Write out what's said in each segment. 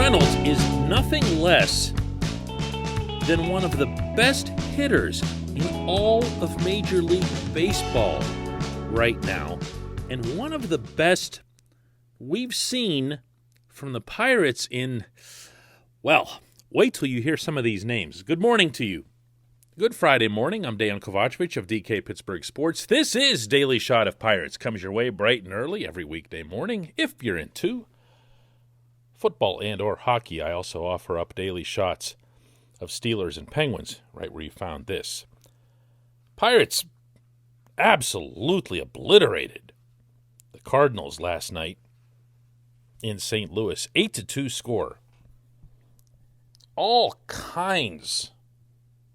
Reynolds is nothing less than one of the best hitters in all of Major League Baseball right now, and one of the best we've seen from the Pirates in, well, wait till you hear some of these names. Good morning to you. Good Friday morning. I'm Dejan Kovacevic of DK Pittsburgh Sports. This is Daily Shot of Pirates. Comes your way bright and early every weekday morning if you're into football and or hockey. I also offer up daily shots of Steelers and Penguins, right where you found this. Pirates absolutely obliterated the Cardinals last night in St. Louis. 8-2 score. All kinds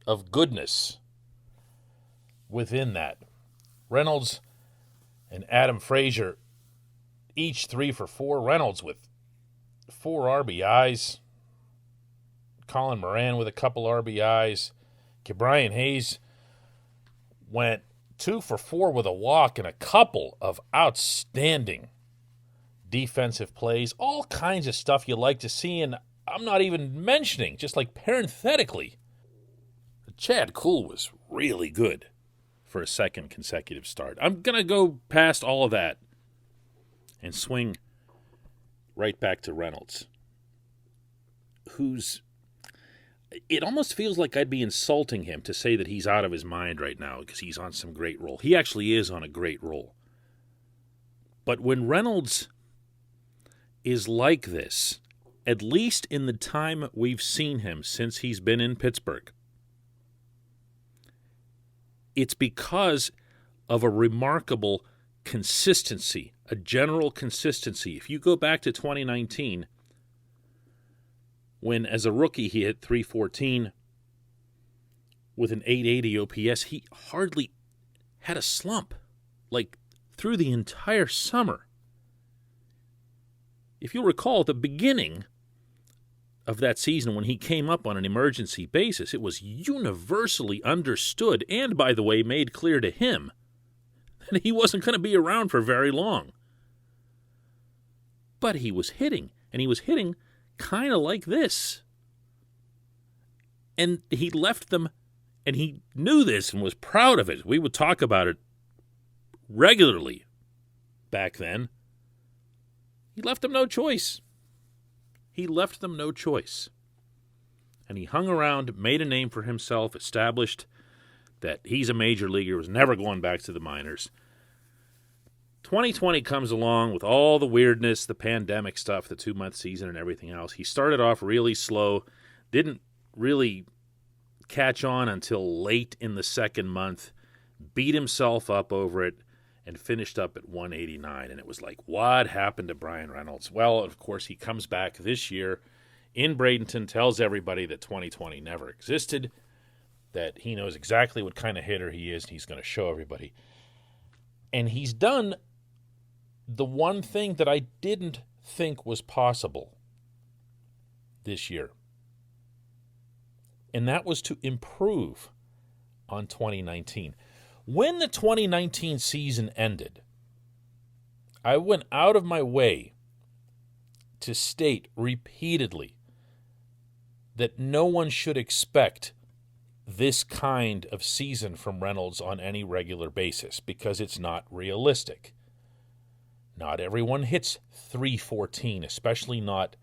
of goodness within that. Reynolds and Adam Frazier, each 3 for 4. Reynolds with 4 RBIs. Colin Moran with a couple RBIs. Brian Hayes went 2 for 4 with a walk and a couple of outstanding defensive plays. All kinds of stuff you like to see, and I'm not even mentioning, just like parenthetically, Chad Kuhl was really good for a second consecutive start. I'm going to go past all of that and swing right back to Reynolds, it almost feels like I'd be insulting him to say that he's out of his mind right now because he's on some great roll. He actually is on a great roll. But when Reynolds is like this, at least in the time we've seen him since he's been in Pittsburgh, it's because of a remarkable consistency, a general consistency. If you go back to 2019, when as a rookie he hit .314 with an .880 OPS, he hardly had a slump, like through the entire summer. If you'll recall, at the beginning of that season when he came up on an emergency basis, it was universally understood and, by the way, made clear to him that he wasn't going to be around for very long. But he was hitting, and he was hitting kind of like this. And he left them, and he knew this and was proud of it. We would talk about it regularly back then. He left them no choice. He left them no choice. And he hung around, made a name for himself, established that he's a major leaguer, was never going back to the minors. 2020 comes along with all the weirdness, the pandemic stuff, the 2-month season and everything else. He started off really slow, didn't really catch on until late in the second month, beat himself up over it, and finished up at 189. And it was like, what happened to Bryan Reynolds? Well, of course, he comes back this year in Bradenton, tells everybody that 2020 never existed, that he knows exactly what kind of hitter he is, and he's going to show everybody. And he's done the one thing that I didn't think was possible this year. And that was to improve on 2019. When the 2019 season ended, I went out of my way to state repeatedly that no one should expect this kind of season from Reynolds on any regular basis because it's not realistic. Not everyone hits .314, especially not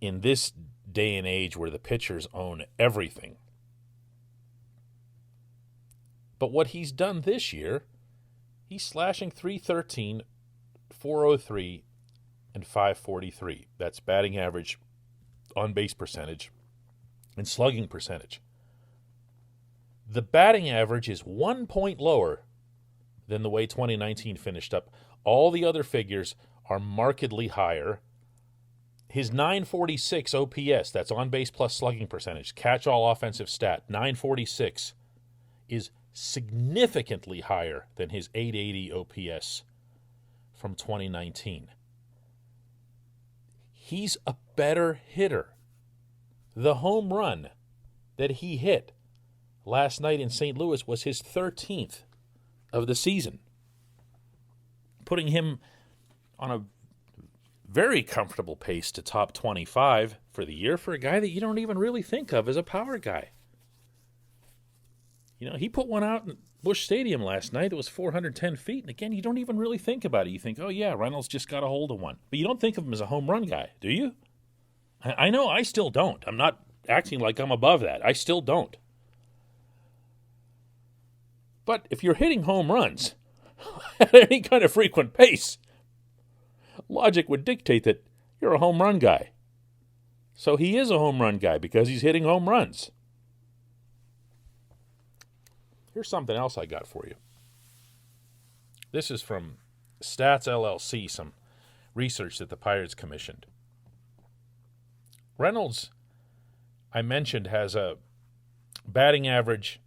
in this day and age where the pitchers own everything. But what he's done this year, he's slashing .313, .403, and .543. That's batting average, on-base percentage, and slugging percentage. The batting average is 1 point lower than the way 2019 finished up. All the other figures are markedly higher. His .946 OPS, that's on-base plus slugging percentage, catch-all offensive stat, .946, is significantly higher than his .880 OPS from 2019. He's a better hitter. The home run that he hit last night in St. Louis was his 13th of the season, putting him on a very comfortable pace to top 25 for the year for a guy that you don't even really think of as a power guy. You know, he put one out in Busch Stadium last night that was 410 feet. And again, you don't even really think about it. You think, oh, yeah, Reynolds just got a hold of one. But you don't think of him as a home run guy, do you? I know I still don't. I'm not acting like I'm above that. I still don't. But if you're hitting home runs at any kind of frequent pace, logic would dictate that you're a home run guy. So he is a home run guy because he's hitting home runs. Here's something else I got for you. This is from Stats LLC, some research that the Pirates commissioned. Reynolds, I mentioned, has a batting average,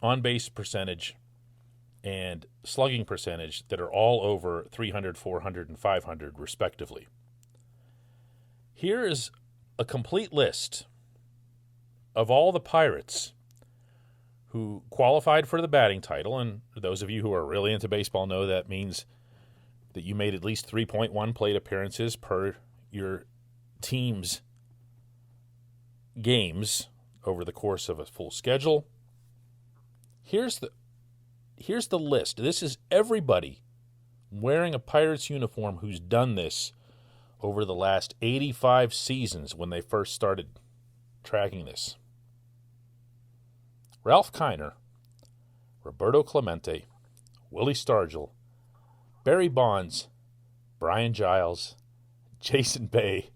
on-base percentage, and slugging percentage that are all over 300, 400, and 500, respectively. Here is a complete list of all the Pirates who qualified for the batting title, and those of you who are really into baseball know that means that you made at least 3.1 plate appearances per your team's games over the course of a full schedule. Here's the list. This is everybody wearing a Pirates uniform who's done this over the last 85 seasons when they first started tracking this. Ralph Kiner, Roberto Clemente, Willie Stargell, Barry Bonds, Brian Giles, Jason Bay,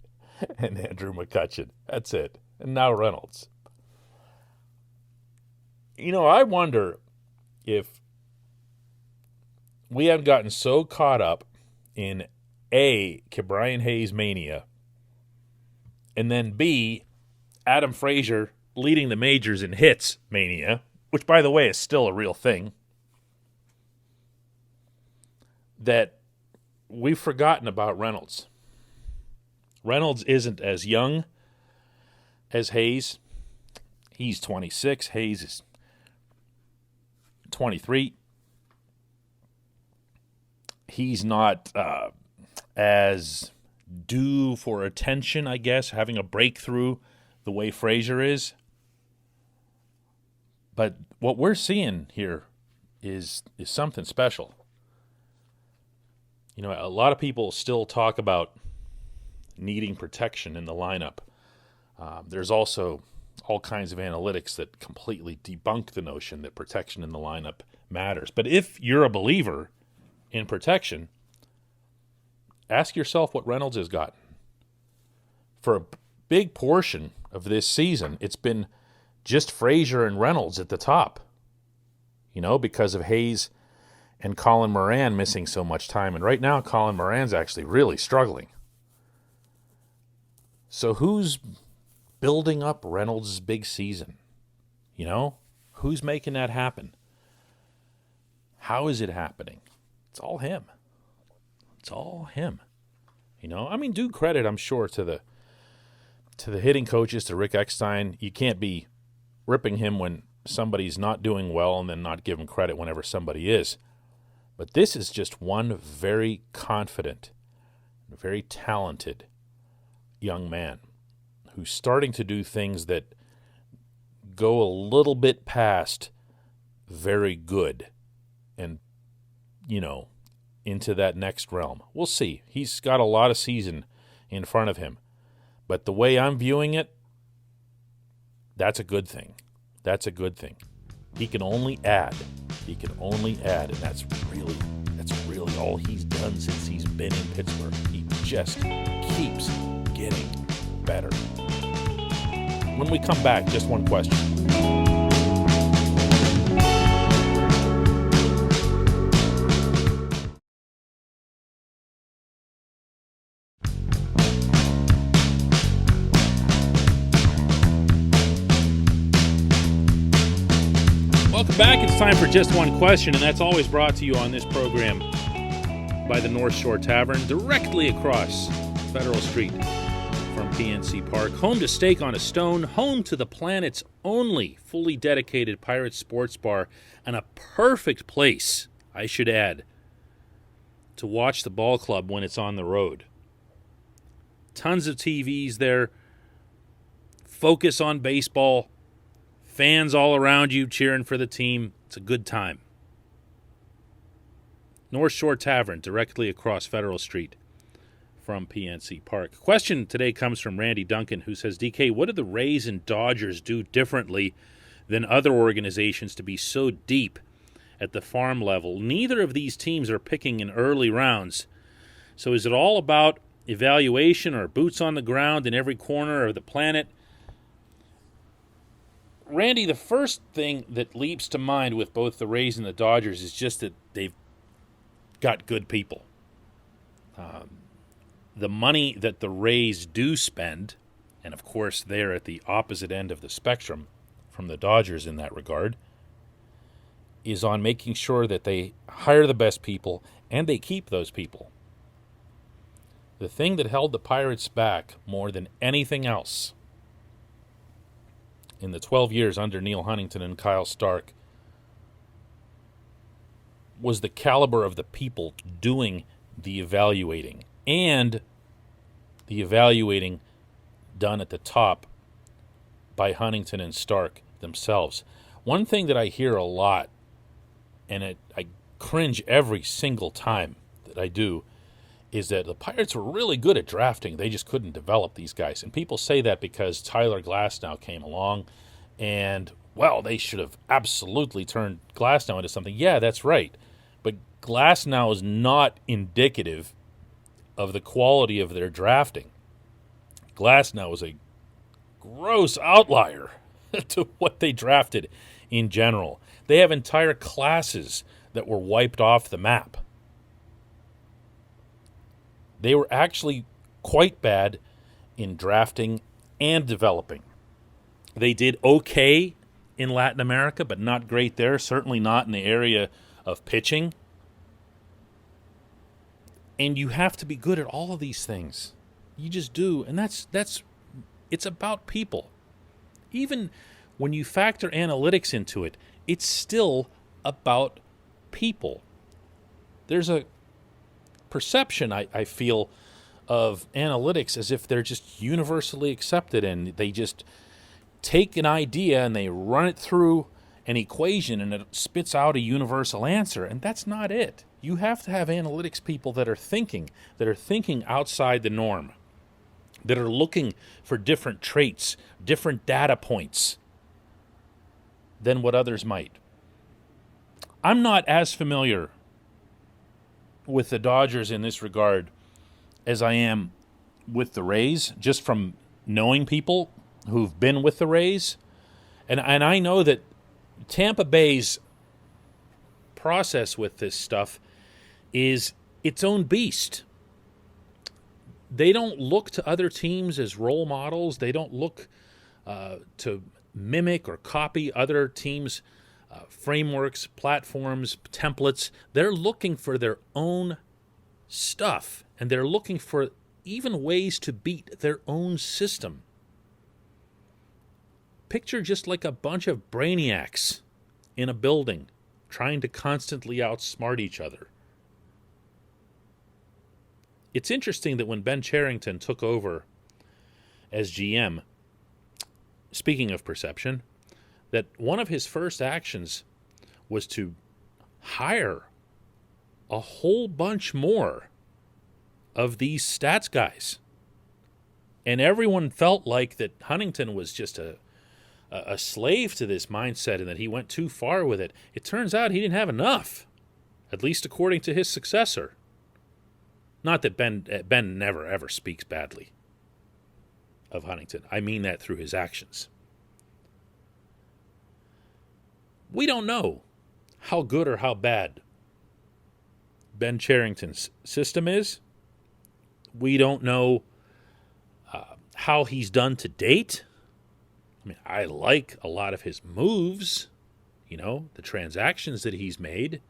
and Andrew McCutchen. That's it. And now Reynolds. You know, I wonder if we have gotten so caught up in A, Brian Hayes mania, and then B, Adam Frazier leading the majors in hits mania, which, by the way, is still a real thing, that we've forgotten about Reynolds. Reynolds isn't as young as Hayes. He's 26. Hayes is 23. He's not as due for attention, I guess, having a breakthrough the way Frazier is. But what we're seeing here is something special. You know, a lot of people still talk about needing protection in the lineup. There's also all kinds of analytics that completely debunk the notion that protection in the lineup matters. But if you're a believer in protection, ask yourself what Reynolds has gotten. For a big portion of this season, it's been just Frazier and Reynolds at the top, you know, because of Hayes and Colin Moran missing so much time. And right now, Colin Moran's actually really struggling. So who's building up Reynolds' big season? You know, who's making that happen? How is it happening? It's all him. It's all him. You know, I mean, due credit, I'm sure, to the hitting coaches, to Rick Eckstein. You can't be ripping him when somebody's not doing well and then not give him credit whenever somebody is. But this is just one very confident, very talented young man who's starting to do things that go a little bit past very good and, you know, into that next realm. We'll see. He's got a lot of season in front of him. But the way I'm viewing it, that's a good thing. That's a good thing. He can only add. He can only add, and that's really all he's done since he's been in Pittsburgh. He just keeps getting better. When we come back, just one question. Welcome back. It's time for Just One Question, and that's always brought to you on this program by the North Shore Tavern, directly across Federal Street from PNC Park. Home to Steak on a Stone, home to the planet's only fully dedicated Pirate sports bar, and a perfect place, I should add, to watch the ball club when it's on the road. tons of TVs there, focus on baseball, fans all around you cheering for the team. It's a good time. North Shore Tavern, directly across Federal Street from PNC Park. Question today comes from Randy Duncan, who says, DK, what did the Rays and Dodgers do differently than other organizations to be so deep at the farm level? Neither of these teams are picking in early rounds. So is it all about evaluation or boots on the ground in every corner of the planet? Randy, the first thing that leaps to mind with both the Rays and the Dodgers is just that they've got good people. The money that the Rays do spend, and of course they're at the opposite end of the spectrum from the Dodgers in that regard, is on making sure that they hire the best people and they keep those people. The thing that held the Pirates back more than anything else in the 12 years under Neil Huntington and Kyle Stark was the caliber of the people doing the evaluating, and the evaluating done at the top by Huntington and Stark themselves. One thing that I hear a lot, and I cringe every single time that I do, is that the Pirates were really good at drafting. They just couldn't develop these guys. And people say that because Tyler Glasnow came along, and, well, they should have absolutely turned Glasnow into something. Yeah, that's right. But Glasnow is not indicative of the quality of their drafting. Glasnow is a gross outlier to what they drafted in general. They have entire classes that were wiped off the map. They were actually quite bad in drafting and developing. They did okay in Latin America, but not great there, certainly not in the area of pitching. And you have to be good at all of these things. You just do, and it's about people. Even when you factor analytics into it, it's still about people. There's a perception, I feel, of analytics as if they're just universally accepted, and they just take an idea and they run it through an equation and it spits out a universal answer, and that's not it. You have to have analytics people that are thinking outside the norm, that are looking for different traits, different data points than what others might. I'm not as familiar with the Dodgers in this regard as I am with the Rays, just from knowing people who've been with the Rays. And I know that Tampa Bay's process with this stuff is its own beast. They don't look to other teams as role models. They don't look to mimic or copy other teams' frameworks, platforms, templates. They're looking for their own stuff, and they're looking for even ways to beat their own system. Picture just like a bunch of brainiacs in a building trying to constantly outsmart each other. It's interesting that when Ben Cherington took over as GM, speaking of perception, that one of his first actions was to hire a whole bunch more of these stats guys. And everyone felt like that Huntington was just a slave to this mindset and that he went too far with it. It turns out he didn't have enough, at least according to his successor. Not that Ben never, ever speaks badly of Huntington. I mean that through his actions. We don't know how good or how bad Ben Cherington's system is. We don't know how he's done to date. I mean, I like a lot of his moves, the transactions that he's made.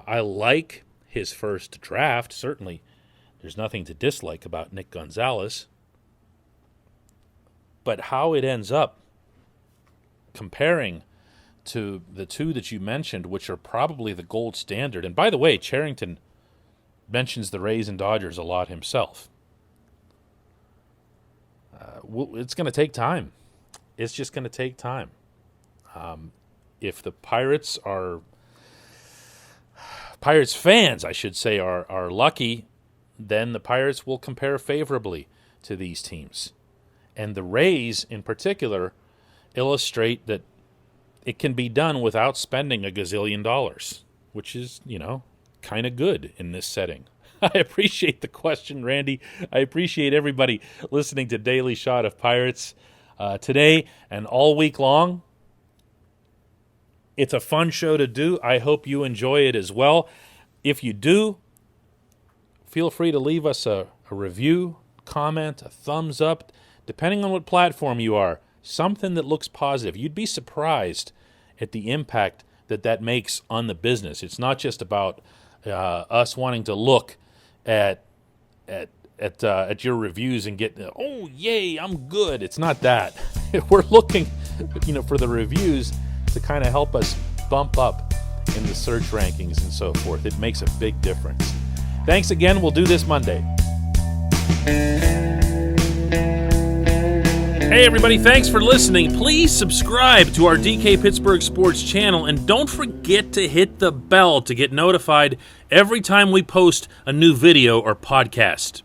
I like his first draft. Certainly, there's nothing to dislike about Nick Gonzalez. But how it ends up comparing to the two that you mentioned, which are probably the gold standard. And by the way, Cherington mentions the Rays and Dodgers a lot himself. it's going to take time. It's just going to take time. If the Pirates fans, I should say, are lucky, then the Pirates will compare favorably to these teams. And the Rays, in particular, illustrate that it can be done without spending a gazillion dollars, which is, kind of good in this setting. I appreciate the question, Randy. I appreciate everybody listening to Daily Shot of Pirates today and all week long. It's a fun show to do. I hope you enjoy it as well. If you do, feel free to leave us a review, comment, a thumbs up, depending on what platform you are, something that looks positive. You'd be surprised at the impact that makes on the business. It's not just about us wanting to look at your reviews and get, oh, yay, I'm good. It's not that. We're looking, for the reviews to kind of help us bump up in the search rankings and so forth. It makes a big difference. Thanks again. We'll do this Monday. Hey, everybody. Thanks for listening. Please subscribe to our DK Pittsburgh Sports channel, and don't forget to hit the bell to get notified every time we post a new video or podcast.